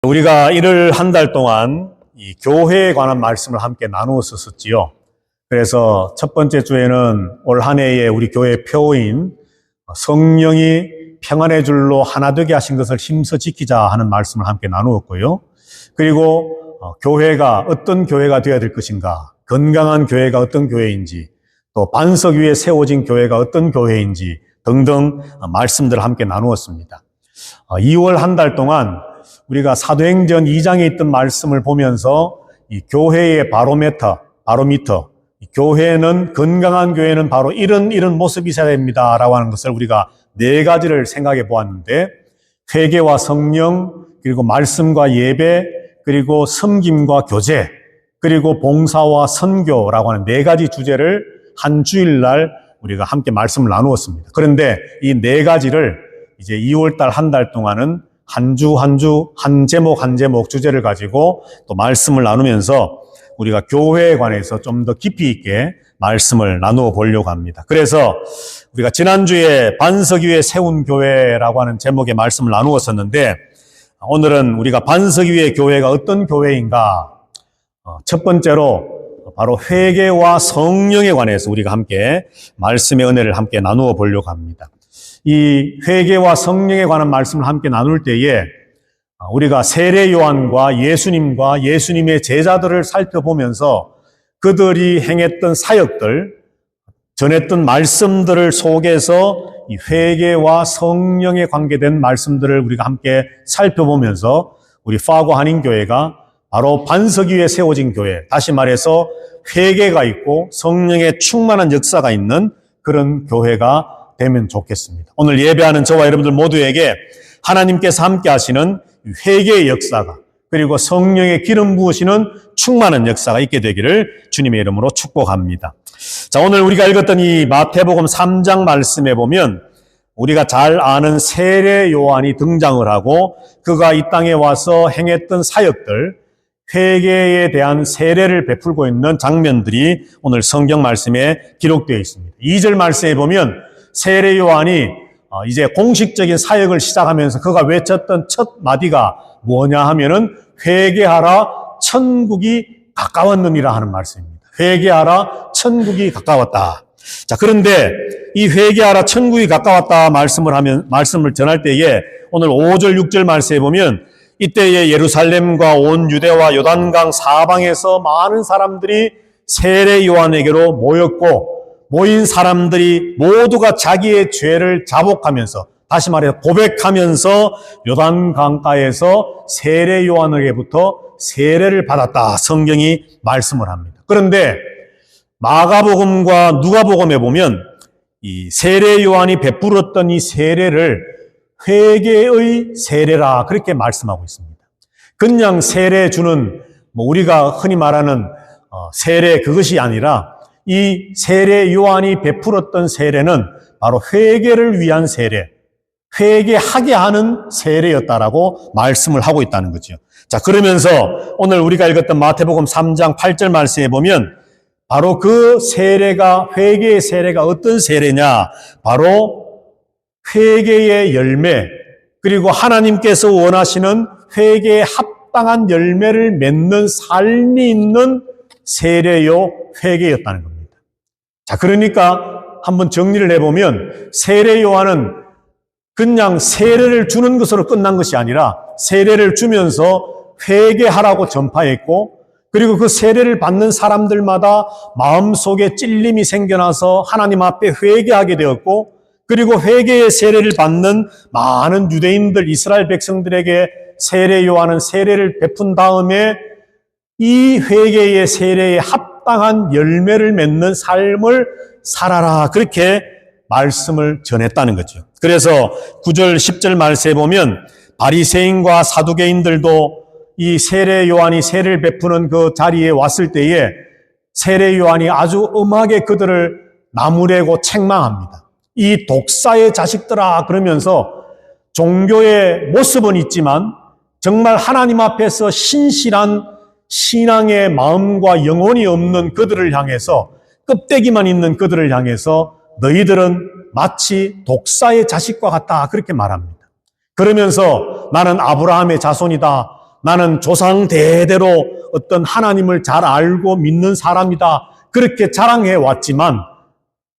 우리가 일을 한 달 동안 이 교회에 관한 말씀을 함께 나누었었지요. 그래서 첫 번째 주에는 올 한 해의 우리 교회 표어인 성령이 평안의 줄로 하나 되게 하신 것을 힘써 지키자 하는 말씀을 함께 나누었고요. 그리고 교회가 어떤 교회가 되어야 될 것인가, 건강한 교회가 어떤 교회인지, 또 반석 위에 세워진 교회가 어떤 교회인지 등등 말씀들을 함께 나누었습니다. 2월 한 달 동안 우리가 사도행전 2장에 있던 말씀을 보면서 이 교회의 바로미터, 교회는, 건강한 교회는 바로 이런 모습이 있어야 됩니다라고 하는 것을 우리가 4가지를 생각해 보았는데, 회개와 성령, 그리고 말씀과 예배, 그리고 섬김과 교제, 그리고 봉사와 선교라고 하는 4가지 주제를 한 주일날 우리가 함께 말씀을 나누었습니다. 그런데 이 4가지를 이제 2월달 한 달 동안은 한 주, 한 제목 주제를 가지고 또 말씀을 나누면서 우리가 교회에 관해서 좀 더 깊이 있게 말씀을 나누어 보려고 합니다. 그래서 우리가 지난주에 반석 위에 세운 교회라고 하는 제목의 말씀을 나누었었는데, 오늘은 우리가 반석 위의 교회가 어떤 교회인가, 첫 번째로 바로 회개와 성령에 관해서 우리가 함께 말씀의 은혜를 함께 나누어 보려고 합니다. 이 회개와 성령에 관한 말씀을 함께 나눌 때에 우리가 세례 요한과 예수님과 예수님의 제자들을 살펴보면서 그들이 행했던 사역들, 전했던 말씀들을 속에서 이 회개와 성령에 관계된 말씀들을 우리가 함께 살펴보면서 우리 파고 한인교회가 바로 반석 위에 세워진 교회, 다시 말해서 회개가 있고 성령의 충만한 역사가 있는 그런 교회가 되면 좋겠습니다. 오늘 예배하는 저와 여러분들 모두에게 하나님께서 함께 하시는 회개의 역사가, 그리고 성령의 기름 부으시는 충만한 역사가 있게 되기를 주님의 이름으로 축복합니다. 자, 오늘 우리가 읽었던 이 마태복음 3장 말씀에 보면 우리가 잘 아는 세례 요한이 등장을 하고 그가 이 땅에 와서 행했던 사역들, 회개에 대한 세례를 베풀고 있는 장면들이 오늘 성경 말씀에 기록되어 있습니다. 2절 말씀에 보면 세례 요한이 이제 공식적인 사역을 시작하면서 그가 외쳤던 첫 마디가 뭐냐 하면은 회개하라, 천국이 가까웠느니라 하는 말씀입니다. 회개하라, 천국이 가까웠다. 자, 그런데 이 회개하라, 천국이 가까웠다 말씀을 전할 때에 오늘 5절, 6절 말씀에 보면 이때에 예루살렘과 온 유대와 요단강 사방에서 많은 사람들이 세례 요한에게로 모였고, 모인 사람들이 모두가 자기의 죄를 자복하면서, 다시 말해서 고백하면서 요단강가에서 세례 요한에게부터 세례를 받았다, 성경이 말씀을 합니다. 그런데 마가복음과 누가복음에 보면 이 세례 요한이 베풀었던 이 세례를 회개의 세례라 그렇게 말씀하고 있습니다. 그냥 세례 주는 우리가 흔히 말하는 세례, 그것이 아니라 이 세례 요한이 베풀었던 세례는 바로 회개를 위한 세례, 회개하게 하는 세례였다라고 말씀을 하고 있다는 거죠. 자, 그러면서 오늘 우리가 읽었던 마태복음 3장 8절 말씀에 보면 바로 그 세례가, 회개의 세례가 어떤 세례냐, 바로 회개의 열매, 그리고 하나님께서 원하시는 회개에 합당한 열매를 맺는 삶이 있는 세례요 회개였다는 겁니다. 자, 그러니까 한번 정리를 해보면 세례 요한은 그냥 세례를 주는 것으로 끝난 것이 아니라 세례를 주면서 회개하라고 전파했고, 그리고 그 세례를 받는 사람들마다 마음속에 찔림이 생겨나서 하나님 앞에 회개하게 되었고, 그리고 회개의 세례를 받는 많은 유대인들, 이스라엘 백성들에게 세례 요한은 세례를 베푼 다음에 이 회개의 세례에 합당한 열매를 맺는 삶을 살아라, 그렇게 말씀을 전했다는 거죠. 그래서 9절, 10절 말씀에 보면 바리새인과 사두개인들도 이 세례 요한이 세례를 베푸는 그 자리에 왔을 때에 세례 요한이 아주 엄하게 그들을 나무래고 책망합니다. 이 독사의 자식들아, 그러면서 종교의 모습은 있지만 정말 하나님 앞에서 신실한 신앙의 마음과 영혼이 없는 그들을 향해서, 껍데기만 있는 그들을 향해서 너희들은 마치 독사의 자식과 같다, 그렇게 말합니다. 그러면서 나는 아브라함의 자손이다, 나는 조상 대대로 어떤 하나님을 잘 알고 믿는 사람이다. 그렇게 자랑해 왔지만,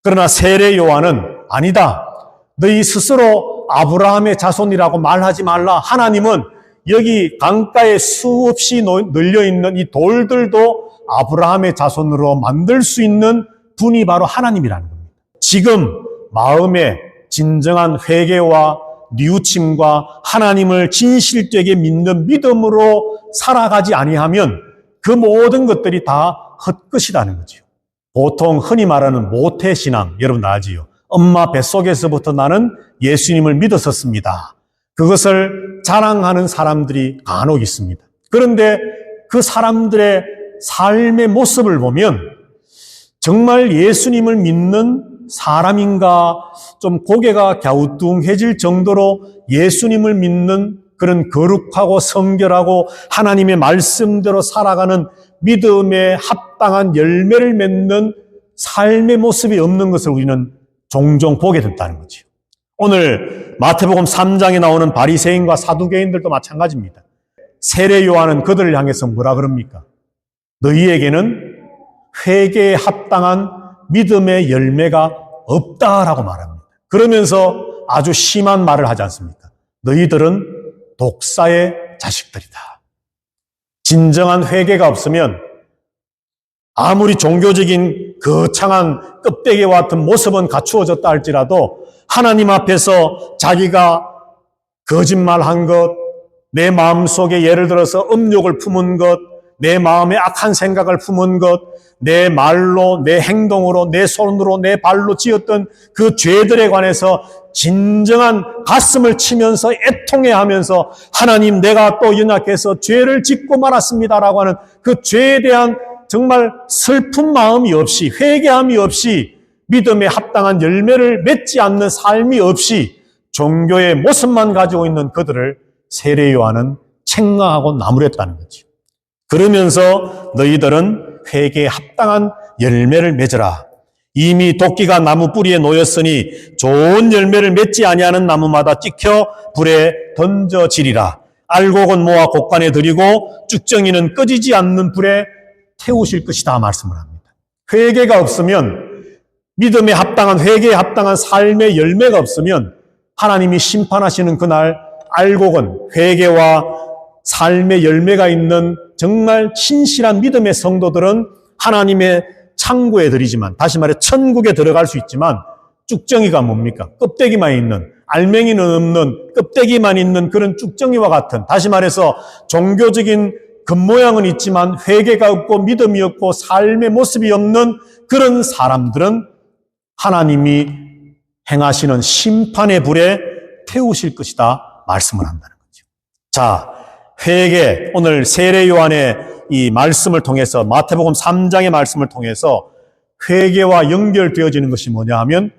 그러나 세례 요한은 아니다. 너희 스스로 아브라함의 자손이라고 말하지 말라. 하나님은 여기 강가에 수없이 널려있는 이 돌들도 아브라함의 자손으로 만들 수 있는 분이 바로 하나님이라는 겁니다. 지금 마음에 진정한 회개와 뉘우침과 하나님을 진실되게 믿는 믿음으로 살아가지 아니하면 그 모든 것들이 다 헛것이라는 거죠. 보통 흔히 말하는 모태신앙, 여러분 아지요. 엄마 뱃속에서부터 나는 예수님을 믿었었습니다. 그것을 자랑하는 사람들이 간혹 있습니다. 그런데 그 사람들의 삶의 모습을 보면 정말 예수님을 믿는 사람인가, 좀 고개가 갸우뚱해질 정도로 예수님을 믿는 그런 거룩하고 성결하고 하나님의 말씀대로 살아가는 믿음에 합당한 열매를 맺는 삶의 모습이 없는 것을 우리는 종종 보게 된다는 거죠. 오늘 마태복음 3장에 나오는 바리새인과 사두개인들도 마찬가지입니다. 세례 요한은 그들을 향해서 뭐라 그럽니까? 너희에게는 회개에 합당한 믿음의 열매가 없다라고 말합니다. 그러면서 아주 심한 말을 하지 않습니까? 너희들은 독사의 자식들이다. 진정한 회개가 없으면 아무리 종교적인 거창한 껍데기와 같은 모습은 갖추어졌다 할지라도 하나님 앞에서 자기가 거짓말한 것, 내 마음속에 예를 들어서 음욕을 품은 것, 내 마음에 악한 생각을 품은 것, 내 말로, 내 행동으로, 내 손으로, 내 발로 지었던 그 죄들에 관해서 진정한 가슴을 치면서 애통해하면서 하나님 내가 또 연약해서 죄를 짓고 말았습니다라고 하는 그 죄에 대한 정말 슬픈 마음이 없이, 회개함이 없이, 믿음에 합당한 열매를 맺지 않는 삶이 없이 종교의 모습만 가지고 있는 그들을 세례 요한은 책망하고 나무랬다는 거죠. 그러면서 너희들은 회개에 합당한 열매를 맺으라. 이미 도끼가 나무 뿌리에 놓였으니 좋은 열매를 맺지 아니하는 나무마다 찍혀 불에 던져지리라. 알곡은 모아 곡간에 들이고 쭉정이는 꺼지지 않는 불에 태우실 것이다 말씀을 합니다. 회개가 없으면, 믿음에 합당한, 회개에 합당한 삶의 열매가 없으면 하나님이 심판하시는 그날 알곡은, 회개와 삶의 열매가 있는 정말 신실한 믿음의 성도들은 하나님의 창고에 들이지만, 다시 말해 천국에 들어갈 수 있지만 쭉정이가 뭡니까? 껍데기만 있는, 알맹이는 없는 껍데기만 있는 그런 쭉정이와 같은, 다시 말해서 종교적인 겉모양은 있지만 회개가 없고 믿음이 없고 삶의 모습이 없는 그런 사람들은 하나님이 행하시는 심판의 불에 태우실 것이다 말씀을 한다는 거죠. 자, 회개, 오늘 세례 요한의 이 말씀을 통해서, 마태복음 3장의 말씀을 통해서 회개와 연결되어지는 것이 뭐냐 하면,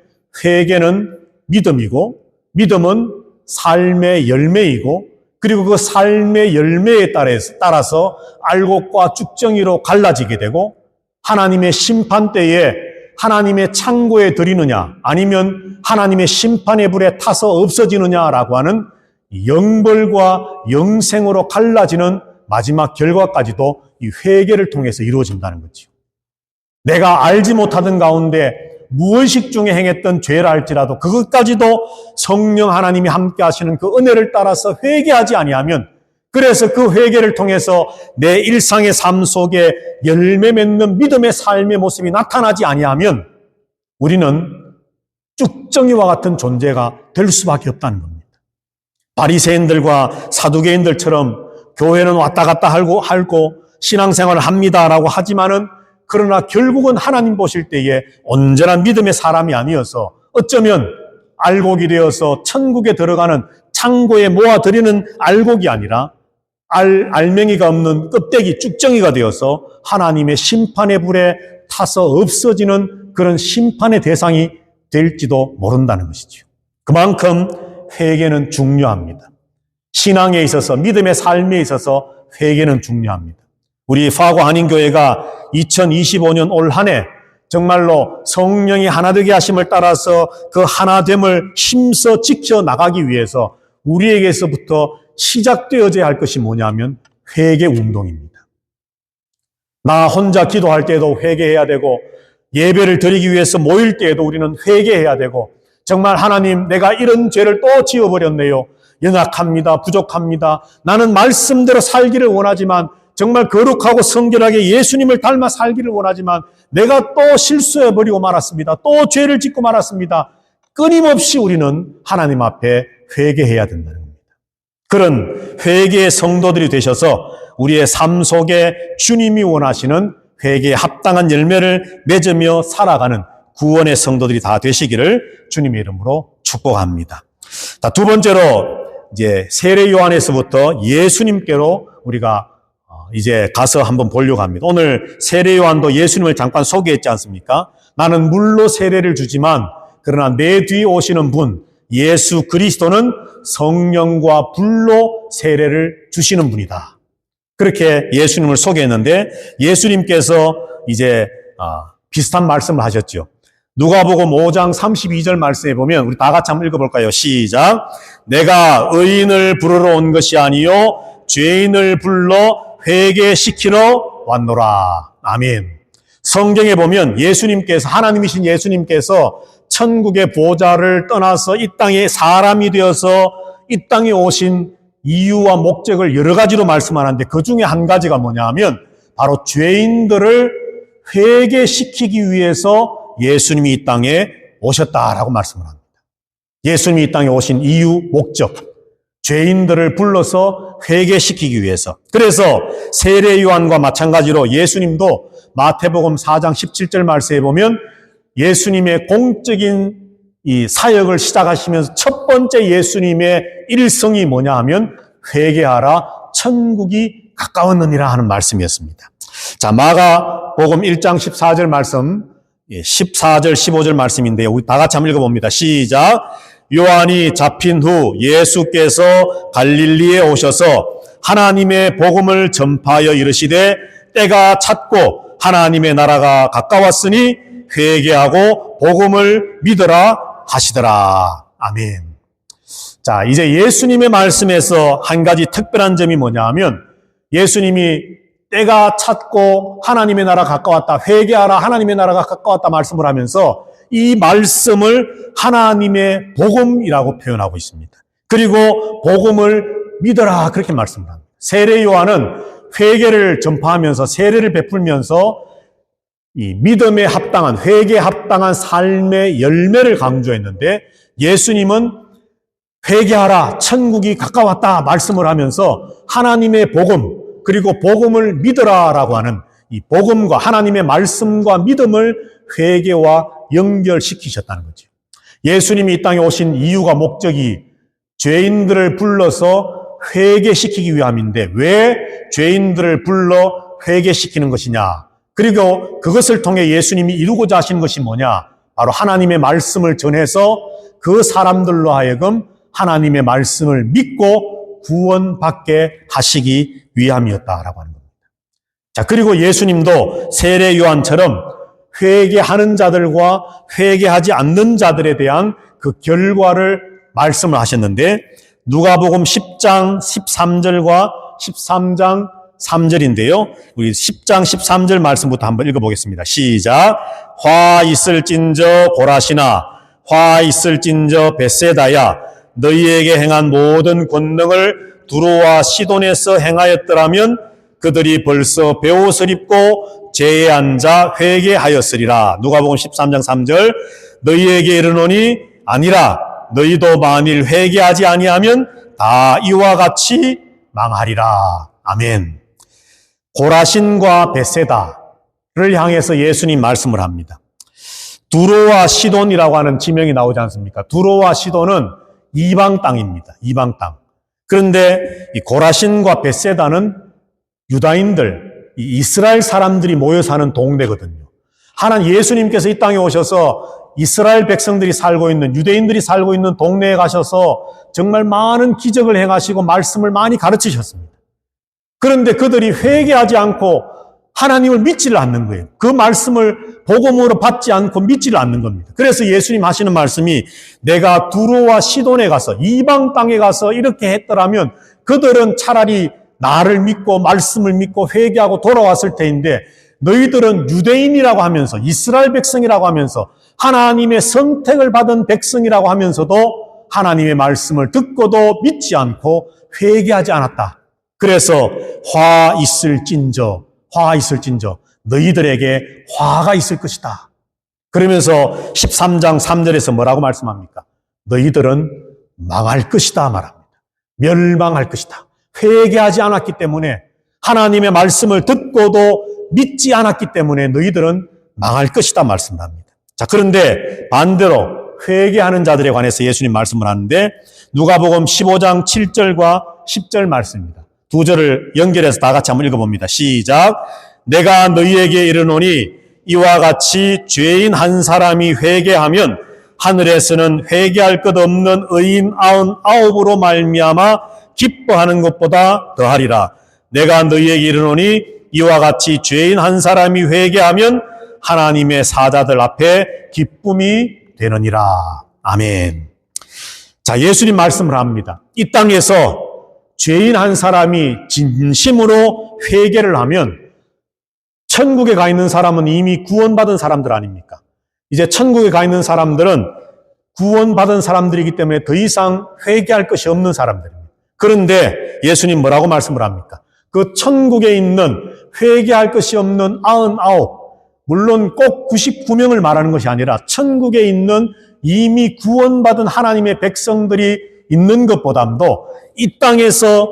회개는 믿음이고, 믿음은 삶의 열매이고, 그리고 그 삶의 열매에 따라서 알곡과 쭉정이로 갈라지게 되고, 하나님의 심판 때에 하나님의 창고에 들이느냐 아니면 하나님의 심판의 불에 타서 없어지느냐라고 하는 영벌과 영생으로 갈라지는 마지막 결과까지도 이 회개를 통해서 이루어진다는 거죠. 내가 알지 못하던 가운데 무의식 중에 행했던 죄라 할지라도 그것까지도 성령 하나님이 함께 하시는 그 은혜를 따라서 회개하지 아니하면, 그래서 그 회개를 통해서 내 일상의 삶 속에 열매 맺는 믿음의 삶의 모습이 나타나지 아니하면 우리는 쭉정이와 같은 존재가 될 수밖에 없다는 겁니다. 바리새인들과 사두개인들처럼 교회는 왔다 갔다 하고 신앙생활을 합니다라고 하지만은, 그러나 결국은 하나님 보실 때에 온전한 믿음의 사람이 아니어서 어쩌면 알곡이 되어서 천국에 들어가는 창고에 모아들이는 알곡이 아니라 알맹이가 없는 껍데기 쭉정이가 되어서 하나님의 심판의 불에 타서 없어지는 그런 심판의 대상이 될지도 모른다는 것이죠. 그만큼 회개는 중요합니다. 신앙에 있어서, 믿음의 삶에 있어서 회개는 중요합니다. 우리 파고 한인교회가 2025년 올 한 해 정말로 성령이 하나되게 하심을 따라서 그 하나됨을 힘써 지켜나가기 위해서 우리에게서부터 시작되어져야 할 것이 뭐냐면 회개 운동입니다. 나 혼자 기도할 때에도 회개해야 되고, 예배를 드리기 위해서 모일 때에도 우리는 회개해야 되고, 정말 하나님, 내가 이런 죄를 또 지어버렸네요. 연약합니다. 부족합니다. 나는 말씀대로 살기를 원하지만, 정말 거룩하고 성결하게 예수님을 닮아 살기를 원하지만, 내가 또 실수해버리고 말았습니다. 또 죄를 짓고 말았습니다. 끊임없이 우리는 하나님 앞에 회개해야 된다는 겁니다. 그런 회개의 성도들이 되셔서 우리의 삶 속에 주님이 원하시는 회개에 합당한 열매를 맺으며 살아가는 구원의 성도들이 다 되시기를 주님의 이름으로 축복합니다. 자, 두 번째로 이제 세례 요한에서부터 예수님께로 우리가 이제 가서 한번 보려고 합니다. 오늘 세례 요한도 예수님을 잠깐 소개했지 않습니까? 나는 물로 세례를 주지만 그러나 내 뒤에 오시는 분 예수 그리스도는 성령과 불로 세례를 주시는 분이다. 그렇게 예수님을 소개했는데 예수님께서 이제 비슷한 말씀을 하셨죠. 누가복음 5장 32절 말씀에 보면 우리 다 같이 한번 읽어볼까요? 시작. 내가 의인을 부르러 온 것이 아니요 죄인을 불러 회개시키러 왔노라. 아멘. 성경에 보면 예수님께서 하나님이신 예수님께서 천국의 보좌를 떠나서 이 땅에 사람이 되어서 이 땅에 오신 이유와 목적을 여러 가지로 말씀하는데 그 중에 한 가지가 뭐냐 하면 바로 죄인들을 회개시키기 위해서 예수님이 이 땅에 오셨다라고 말씀을 합니다. 예수님이 이 땅에 오신 이유, 목적, 죄인들을 불러서 회개시키기 위해서. 그래서 세례 요한과 마찬가지로 예수님도 마태복음 4장 17절 말씀에 보면 예수님의 공적인 이 사역을 시작하시면서 첫 번째 예수님의 일성이 뭐냐 하면 회개하라 천국이 가까웠느니라 하는 말씀이었습니다. 자, 마가복음 1장 14절 말씀, 14절 15절 말씀인데요. 우리 다 같이 한번 읽어봅니다. 시작. 요한이 잡힌 후 예수께서 갈릴리에 오셔서 하나님의 복음을 전파하여 이르시되 때가 찼고 하나님의 나라가 가까웠으니 회개하고 복음을 믿으라 하시더라. 아멘. 자, 이제 예수님의 말씀에서 한 가지 특별한 점이 뭐냐 하면 예수님이 때가 찼고 하나님의 나라가 가까웠다. 회개하라 하나님의 나라가 가까웠다 말씀을 하면서 이 말씀을 하나님의 복음이라고 표현하고 있습니다. 그리고 복음을 믿어라 그렇게 말씀을 합니다. 세례 요한은 회개를 전파하면서 세례를 베풀면서 이 믿음에 합당한 회개에 합당한 삶의 열매를 강조했는데 예수님은 회개하라 천국이 가까웠다 말씀을 하면서 하나님의 복음 그리고 복음을 믿어라라고 하는 이 복음과 하나님의 말씀과 믿음을 회개와 연결시키셨다는 거죠. 예수님이 이 땅에 오신 이유가 목적이 죄인들을 불러서 회개시키기 위함인데 왜 죄인들을 불러 회개시키는 것이냐? 그리고 그것을 통해 예수님이 이루고자 하신 것이 뭐냐? 바로 하나님의 말씀을 전해서 그 사람들로 하여금 하나님의 말씀을 믿고 구원받게 하시기 위함이었다라고 하는 겁니다. 자, 그리고 예수님도 세례 요한처럼 회개하는 자들과 회개하지 않는 자들에 대한 그 결과를 말씀을 하셨는데 누가복음 10장 13절과 13장 3절인데요. 우리 10장 13절 말씀부터 한번 읽어보겠습니다. 시작. 화 있을진저 고라시나 화 있을진저 벳세다야 너희에게 행한 모든 권능을 두로와 시돈에서 행하였더라면 그들이 벌써 베옷을 입고 제에 앉아 회개하였으리라. 누가복음 13장 3절 너희에게 이르노니 아니라 너희도 만일 회개하지 아니하면 다 이와 같이 망하리라. 아멘. 고라신과 벳세다를 향해서 예수님 말씀을 합니다. 두로와 시돈이라고 하는 지명이 나오지 않습니까? 두로와 시돈은 이방 땅입니다. 이방 땅. 그런데 이 고라신과 벳세다는 유다인들, 이스라엘 사람들이 모여 사는 동네거든요. 하나님 예수님께서 이 땅에 오셔서 이스라엘 백성들이 살고 있는 유대인들이 살고 있는 동네에 가셔서 정말 많은 기적을 행하시고 말씀을 많이 가르치셨습니다. 그런데 그들이 회개하지 않고 하나님을 믿지를 않는 거예요. 그 말씀을 복음으로 받지 않고 믿지를 않는 겁니다. 그래서 예수님 하시는 말씀이 내가 두로와 시돈에 가서 이방 땅에 가서 이렇게 했더라면 그들은 차라리 나를 믿고 말씀을 믿고 회개하고 돌아왔을 때인데 너희들은 유대인이라고 하면서 이스라엘 백성이라고 하면서 하나님의 선택을 받은 백성이라고 하면서도 하나님의 말씀을 듣고도 믿지 않고 회개하지 않았다. 그래서 화 있을진저 너희들에게 화가 있을 것이다. 그러면서 13장 3절에서 뭐라고 말씀합니까? 너희들은 망할 것이다 말합니다. 멸망할 것이다. 회개하지 않았기 때문에 하나님의 말씀을 듣고도 믿지 않았기 때문에 너희들은 망할 것이다 말씀합니다. 자, 그런데 반대로 회개하는 자들에 관해서 예수님 말씀을 하는데 누가복음 15장 7절과 10절 말씀입니다. 두 절을 연결해서 다 같이 한번 읽어봅니다. 시작. 내가 너희에게 이르노니 이와 같이 죄인 한 사람이 회개하면 하늘에서는 회개할 것 없는 의인 99으로 말미암아 기뻐하는 것보다 더하리라. 내가 너희에게 이르노니 이와 같이 죄인 한 사람이 회개하면 하나님의 사자들 앞에 기쁨이 되느니라. 아멘. 자, 예수님 말씀을 합니다. 이 땅에서 죄인 한 사람이 진심으로 회개를 하면 천국에 가 있는 사람은 이미 구원받은 사람들 아닙니까? 이제 천국에 가 있는 사람들은 구원받은 사람들이기 때문에 더 이상 회개할 것이 없는 사람들입니다. 그런데 예수님 뭐라고 말씀을 합니까? 그 천국에 있는 회개할 것이 없는 99, 물론 꼭 99명을 말하는 것이 아니라 천국에 있는 이미 구원받은 하나님의 백성들이 있는 것보다도 이 땅에서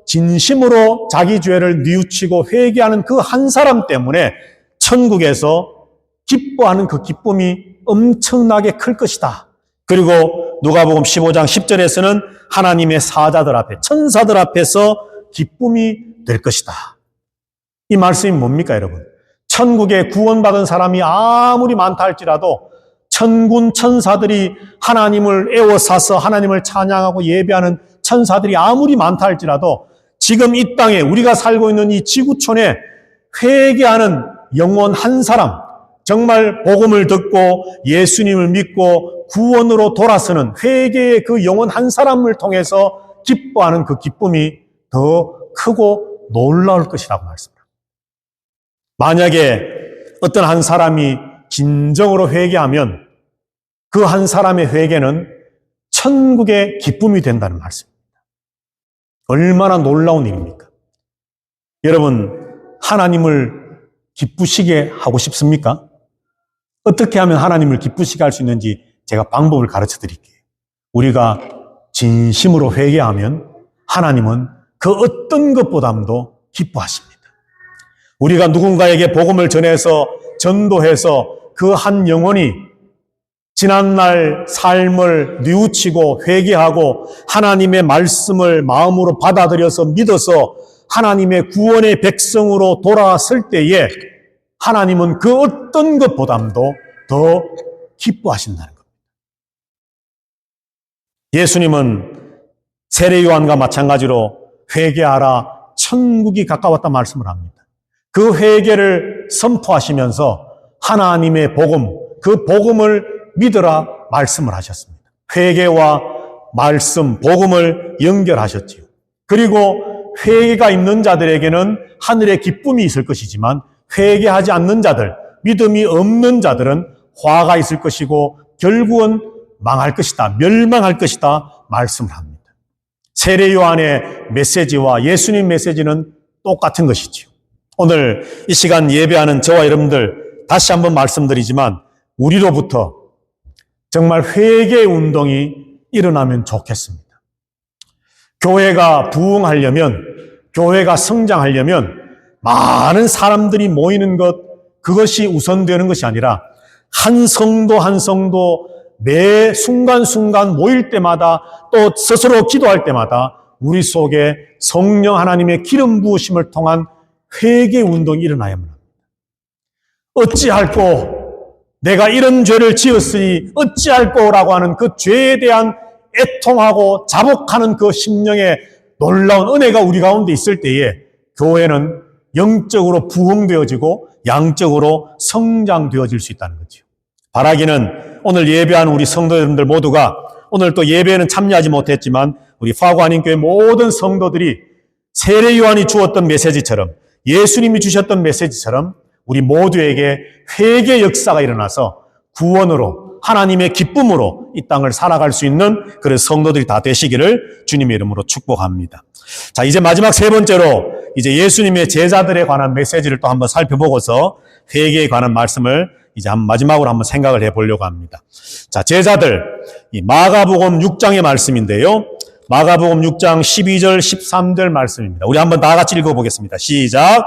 진심으로 자기 죄를 뉘우치고 회개하는 그 한 사람 때문에 천국에서 기뻐하는 그 기쁨이 엄청나게 클 것이다. 그리고 누가복음 15장 10절에서는 하나님의 사자들 앞에, 천사들 앞에서 기쁨이 될 것이다. 이 말씀이 뭡니까, 여러분? 천국에 구원받은 사람이 아무리 많다 할지라도 천군 천사들이 하나님을 애워싸서 하나님을 찬양하고 예배하는 천사들이 아무리 많다 할지라도 지금 이 땅에 우리가 살고 있는 이 지구촌에 회개하는 영혼 한 사람, 정말 복음을 듣고 예수님을 믿고 구원으로 돌아서는 회개의 그 영혼 한 사람을 통해서 기뻐하는 그 기쁨이 더 크고 놀라울 것이라고 말씀합니다. 만약에 어떤 한 사람이 진정으로 회개하면 그 한 사람의 회개는 천국의 기쁨이 된다는 말씀입니다. 얼마나 놀라운 일입니까? 여러분, 하나님을 기쁘시게 하고 싶습니까? 어떻게 하면 하나님을 기쁘시게 할 수 있는지 제가 방법을 가르쳐 드릴게요. 우리가 진심으로 회개하면 하나님은 그 어떤 것보다도 기뻐하십니다. 우리가 누군가에게 복음을 전해서 전도해서 그 한 영혼이 지난날 삶을 뉘우치고 회개하고 하나님의 말씀을 마음으로 받아들여서 믿어서 하나님의 구원의 백성으로 돌아왔을 때에 하나님은 그 어떤 것보다도 더 기뻐하신다는 겁니다. 예수님은 세례 요한과 마찬가지로 회개하라, 천국이 가까웠다 말씀을 합니다. 그 회개를 선포하시면서 하나님의 복음, 그 복음을 믿으라 말씀을 하셨습니다. 회개와 말씀, 복음을 연결하셨지요. 그리고 회개가 있는 자들에게는 하늘의 기쁨이 있을 것이지만 회개하지 않는 자들, 믿음이 없는 자들은 화가 있을 것이고 결국은 망할 것이다, 멸망할 것이다 말씀을 합니다. 세례 요한의 메시지와 예수님 메시지는 똑같은 것이지요. 오늘 이 시간 예배하는 저와 여러분들 다시 한번 말씀드리지만 우리로부터 정말 회개 운동이 일어나면 좋겠습니다. 교회가 부흥하려면, 교회가 성장하려면 많은 사람들이 모이는 것, 그것이 우선되는 것이 아니라 한 성도 한 성도 매 순간순간 모일 때마다 또 스스로 기도할 때마다 우리 속에 성령 하나님의 기름 부으심을 통한 회개 운동이 일어나야만 합니다. 어찌할꼬 내가 이런 죄를 지었으니 어찌할꼬라고 하는 그 죄에 대한 애통하고 자복하는 그 심령의 놀라운 은혜가 우리 가운데 있을 때에 교회는 영적으로 부흥되어지고 양적으로 성장되어질 수 있다는 거죠. 바라기는 오늘 예배하는 우리 성도 여러분들 모두가 오늘 또 예배에는 참여하지 못했지만 우리 파구한인교회 모든 성도들이 세례 요한이 주었던 메시지처럼, 예수님이 주셨던 메시지처럼 우리 모두에게 회개 역사가 일어나서 구원으로, 하나님의 기쁨으로 이 땅을 살아갈 수 있는 그런 성도들이 다 되시기를 주님의 이름으로 축복합니다. 자, 이제 마지막 세 번째로 이제 예수님의 제자들에 관한 메시지를 또 한번 살펴보고서 회개에 관한 말씀을 이제 마지막으로 한번 생각을 해보려고 합니다. 자, 제자들, 이 마가복음 6장의 말씀인데요. 마가복음 6장 12절, 13절 말씀입니다. 우리 한번 다 같이 읽어보겠습니다. 시작.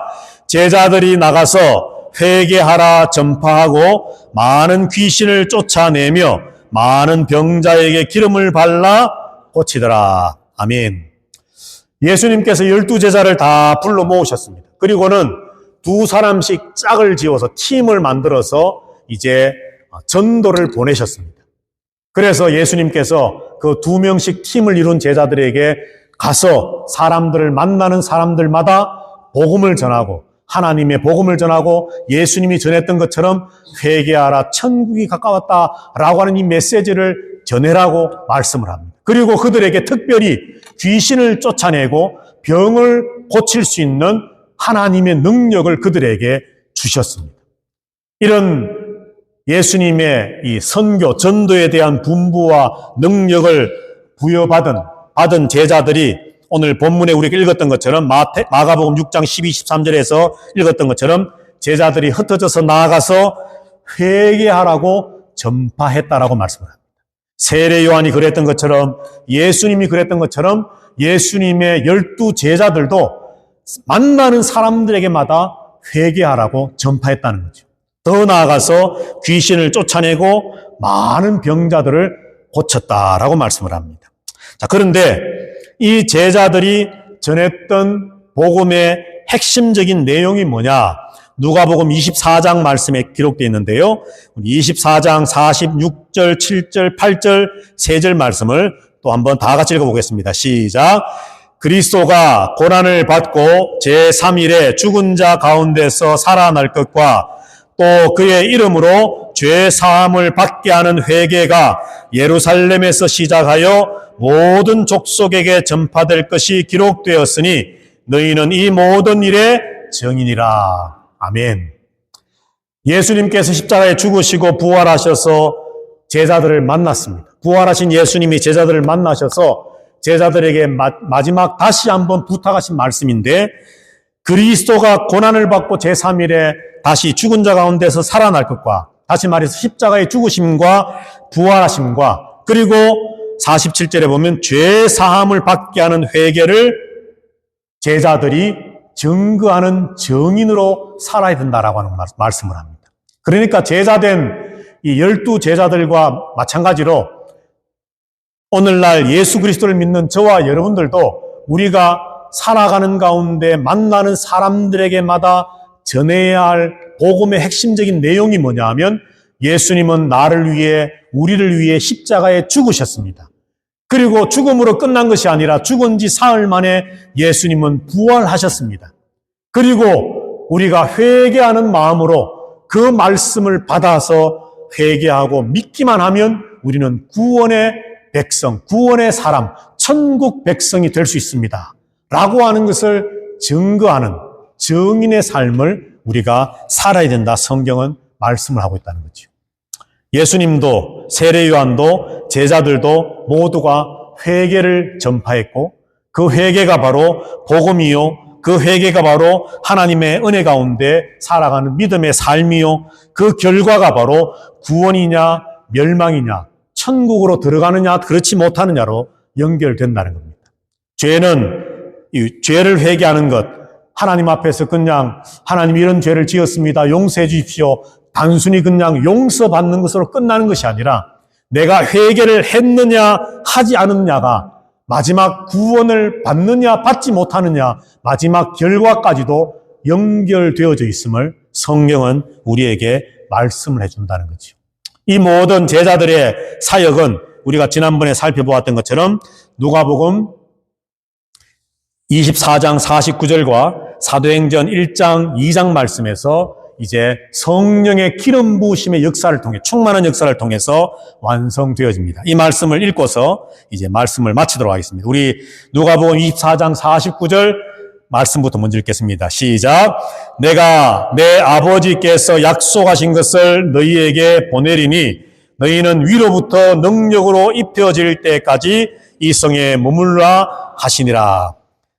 제자들이 나가서 회개하라 전파하고 많은 귀신을 쫓아내며 많은 병자에게 기름을 발라 고치더라. 아멘. 예수님께서 12제자를 다 불러 모으셨습니다. 그리고는 두 사람씩 짝을 지어서 팀을 만들어서 이제 전도를 보내셨습니다. 그래서 예수님께서 그 2명씩 팀을 이룬 제자들에게 가서 사람들을 만나는 사람들마다 복음을 전하고 하나님의 복음을 전하고 예수님이 전했던 것처럼 회개하라 천국이 가까웠다라고 하는 이 메시지를 전해라고 말씀을 합니다. 그리고 그들에게 특별히 귀신을 쫓아내고 병을 고칠 수 있는 하나님의 능력을 그들에게 주셨습니다. 이런 예수님의 이 선교, 전도에 대한 분부와 능력을 받은 제자들이 오늘 본문에 우리가 읽었던 것처럼 마가복음 6장 12, 13절에서 읽었던 것처럼 제자들이 흩어져서 나아가서 회개하라고 전파했다라고 말씀을 합니다. 세례 요한이 그랬던 것처럼 예수님이 그랬던 것처럼 예수님의 12제자들도 만나는 사람들에게마다 회개하라고 전파했다는 거죠. 더 나아가서 귀신을 쫓아내고 많은 병자들을 고쳤다라고 말씀을 합니다. 자, 그런데 이 제자들이 전했던 복음의 핵심적인 내용이 뭐냐? 누가복음 24장 말씀에 기록되어 있는데요. 24장 46절, 7절, 8절, 3절 말씀을 또 한번 다 같이 읽어보겠습니다. 시작. 그리스도가 고난을 받고 제3일에 죽은 자 가운데서 살아날 것과 또 그의 이름으로 죄 사함을 받게 하는 회개가 예루살렘에서 시작하여 모든 족속에게 전파될 것이 기록되었으니 너희는 이 모든 일의 증인이라. 아멘. 예수님께서 십자가에 죽으시고 부활하셔서 제자들을 만났습니다. 부활하신 예수님이 제자들을 만나셔서 제자들에게 마지막 다시 한번 부탁하신 말씀인데, 그리스도가 고난을 받고 제3일에 다시 죽은 자 가운데서 살아날 것과, 다시 말해서 십자가의 죽으심과 부활하심과, 그리고 47절에 보면 죄 사함을 받게 하는 회개를 제자들이 증거하는 증인으로 살아야 된다라고 하는 말씀을 합니다. 그러니까 제자된 이 12제자들과 마찬가지로 오늘날 예수 그리스도를 믿는 저와 여러분들도 우리가 살아가는 가운데 만나는 사람들에게마다 전해야 할 복음의 핵심적인 내용이 뭐냐 하면, 예수님은 나를 위해, 우리를 위해 십자가에 죽으셨습니다. 그리고 죽음으로 끝난 것이 아니라 죽은 지 사흘 만에 예수님은 부활하셨습니다. 그리고 우리가 회개하는 마음으로 그 말씀을 받아서 회개하고 믿기만 하면 우리는 구원의 백성, 구원의 사람, 천국 백성이 될 수 있습니다. 라고 하는 것을 증거하는 증인의 삶을 우리가 살아야 된다. 성경은 말씀을 하고 있다는 거죠. 예수님도, 세례 요한도, 제자들도 모두가 회개를 전파했고, 그 회개가 바로 복음이요, 그 회개가 바로 하나님의 은혜 가운데 살아가는 믿음의 삶이요, 그 결과가 바로 구원이냐 멸망이냐, 천국으로 들어가느냐 그렇지 못하느냐로 연결된다는 겁니다. 죄는, 이 죄를 회개하는 것, 하나님 앞에서 그냥 하나님 이런 죄를 지었습니다, 용서해 주십시오, 단순히 그냥 용서받는 것으로 끝나는 것이 아니라 내가 회개를 했느냐 하지 않느냐가 마지막 구원을 받느냐 받지 못하느냐 마지막 결과까지도 연결되어져 있음을 성경은 우리에게 말씀을 해준다는 거죠. 이 모든 제자들의 사역은 우리가 지난번에 살펴보았던 것처럼 누가복음 24장 49절과 사도행전 1장 2장 말씀에서 이제 성령의 기름 부으심의 역사를 통해, 충만한 역사를 통해서 완성되어집니다. 이 말씀을 읽고서 이제 말씀을 마치도록 하겠습니다. 우리 누가복음 24장 49절 말씀부터 먼저 읽겠습니다. 시작. 내가 내 아버지께서 약속하신 것을 너희에게 보내리니 너희는 위로부터 능력으로 입혀질 때까지 이 성에 머물라 하시니라.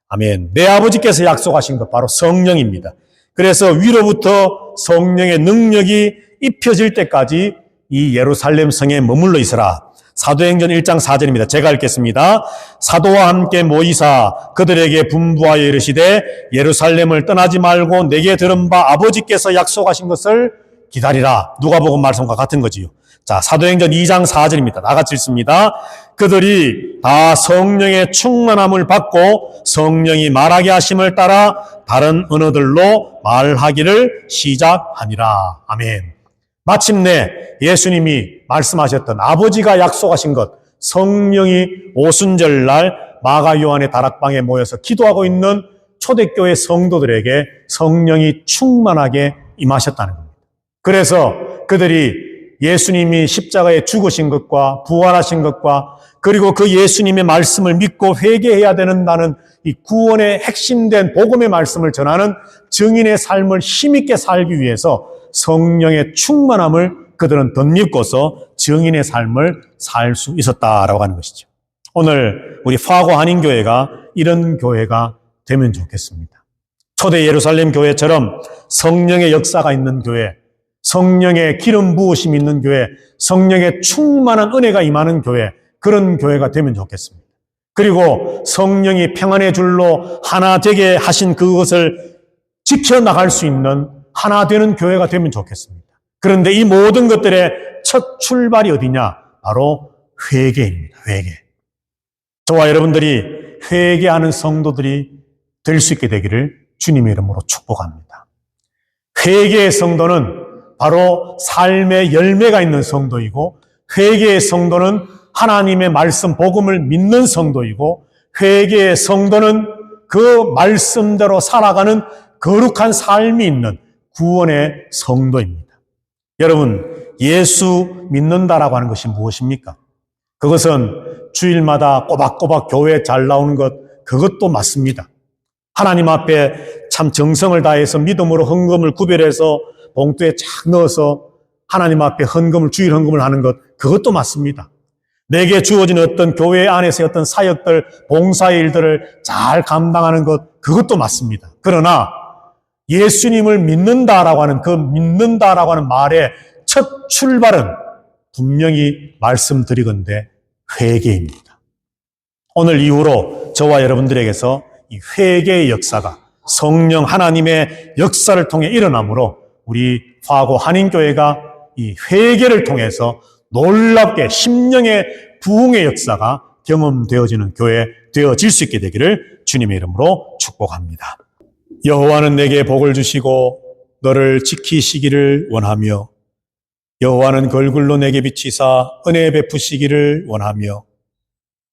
아멘. 내 아버지께서 약속하신 것 바로 성령입니다. 그래서 위로부터 성령의 능력이 입혀질 때까지 이 예루살렘 성에 머물러 있으라. 사도행전 1장 4절입니다. 제가 읽겠습니다. 사도와 함께 모이사 그들에게 분부하여 이르시되 예루살렘을 떠나지 말고 내게 들은 바 아버지께서 약속하신 것을 기다리라. 누가복음 말씀과 같은 거지요. 자, 사도행전 2장 4절입니다. 다 같이 읽습니다. 그들이 다 성령의 충만함을 받고 성령이 말하게 하심을 따라 다른 언어들로 말하기를 시작하니라. 아멘. 마침내 예수님이 말씀하셨던 아버지가 약속하신 것, 성령이 오순절날 마가 요한의 다락방에 모여서 기도하고 있는 초대교회 성도들에게 성령이 충만하게 임하셨다는 겁니다. 그래서 그들이 예수님이 십자가에 죽으신 것과 부활하신 것과 그리고 그 예수님의 말씀을 믿고 회개해야 된다는 이 구원의 핵심된 복음의 말씀을 전하는 증인의 삶을 힘있게 살기 위해서 성령의 충만함을 그들은 덧입고서 증인의 삶을 살 수 있었다라고 하는 것이죠. 오늘 우리 파고 한인교회가 이런 교회가 되면 좋겠습니다. 초대 예루살렘 교회처럼 성령의 역사가 있는 교회, 성령의 기름 부으심이 있는 교회, 성령의 충만한 은혜가 임하는 교회, 그런 교회가 되면 좋겠습니다. 그리고 성령이 평안의 줄로 하나 되게 하신 그것을 지켜나갈 수 있는 하나 되는 교회가 되면 좋겠습니다. 그런데 이 모든 것들의 첫 출발이 어디냐? 바로 회개입니다. 회개. 저와 여러분들이 회개하는 성도들이 될 수 있게 되기를 주님의 이름으로 축복합니다. 회개의 성도는 바로 삶의 열매가 있는 성도이고, 회개의 성도는 하나님의 말씀 복음을 믿는 성도이고, 회개의 성도는 그 말씀대로 살아가는 거룩한 삶이 있는 구원의 성도입니다. 여러분, 예수 믿는다라고 하는 것이 무엇입니까? 그것은 주일마다 꼬박꼬박 교회에 잘 나오는 것, 그것도 맞습니다. 하나님 앞에 참 정성을 다해서 믿음으로 헌금을 구별해서 봉투에 착 넣어서 하나님 앞에 헌금을, 주일 헌금을 하는 것, 그것도 맞습니다. 내게 주어진 어떤 교회 안에서의 어떤 사역들, 봉사의 일들을 잘 감당하는 것, 그것도 맞습니다. 그러나 예수님을 믿는다라고 하는 그 믿는다라고 하는 말의 첫 출발은 분명히 말씀드리건대 회개입니다. 오늘 이후로 저와 여러분들에게서 이 회개의 역사가 성령 하나님의 역사를 통해 일어나므로 우리 화고 한인교회가 이 회개를 통해서 놀랍게 심령의 부흥의 역사가 경험되어지는 교회 되어질 수 있게 되기를 주님의 이름으로 축복합니다. 여호와는 내게 복을 주시고 너를 지키시기를 원하며 여호와는 그 얼굴로 내게 비치사 은혜 베푸시기를 원하며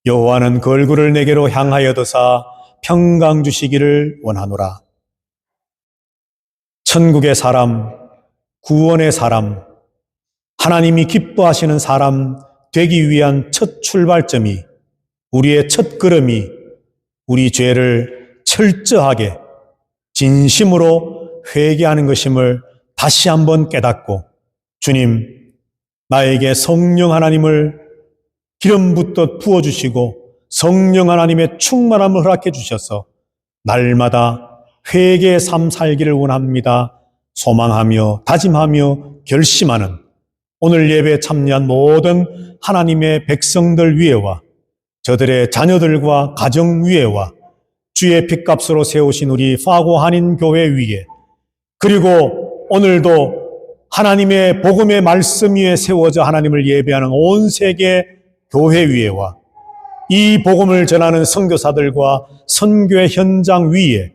여호와는 그 얼굴을 내게로 향하여 드사 평강 주시기를 원하노라. 천국의 사람, 구원의 사람, 하나님이 기뻐하시는 사람 되기 위한 첫 출발점이, 우리의 첫 걸음이 우리 죄를 철저하게 진심으로 회개하는 것임을 다시 한번 깨닫고, 주님, 나에게 성령 하나님을 기름 붓듯 부어주시고 성령 하나님의 충만함을 허락해 주셔서 날마다 회개의 삶 살기를 원합니다. 소망하며 다짐하며 결심하는 오늘 예배에 참여한 모든 하나님의 백성들 위에와 저들의 자녀들과 가정 위에와 주의 핏값으로 세우신 우리 파고 한인교회 위에, 그리고 오늘도 하나님의 복음의 말씀 위에 세워져 하나님을 예배하는 온 세계 교회 위에와 이 복음을 전하는 선교사들과 선교의 현장 위에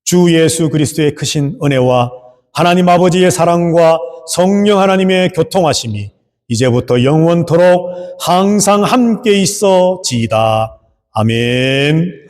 주 예수 그리스도의 크신 은혜와 하나님 아버지의 사랑과 성령 하나님의 교통하심이 이제부터 영원토록 항상 함께 있어지이다. 아멘.